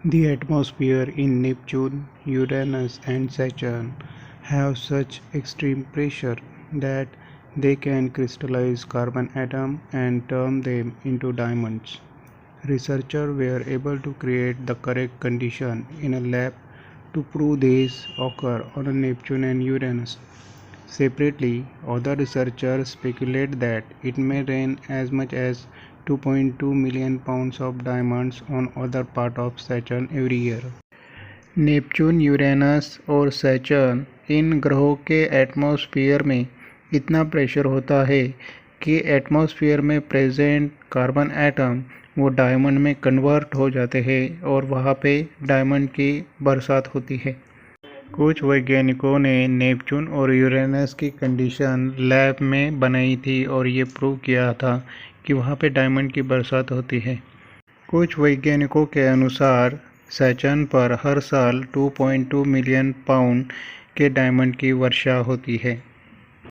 The atmosphere in Neptune, Uranus, and Saturn have such extreme pressure that they can crystallize carbon atoms and turn them into diamonds. Researchers were able to create the correct condition in a lab to prove this occur on Neptune and Uranus. Separately, other researchers speculate that it may rain as much as 2.2 million pounds of diamonds on other parts of Saturn every year. Neptune, Uranus और Saturn इन ग्रहों के atmosphere में इतना pressure होता है कि atmosphere में present carbon atom वो डायमंड में कन्वर्ट हो जाते हैं और वहाँ पे डायमंड की बरसात होती है। कुछ वैज्ञानिकों ने नेपच्यून और यूरेनस की कंडीशन लैब में बनाई थी और ये प्रूव किया था कि वहाँ पे डायमंड की बरसात होती है। कुछ वैज्ञानिकों के अनुसार सैटर्न पर हर साल 2.2 मिलियन पाउंड के डायमंड की वर्षा होती है।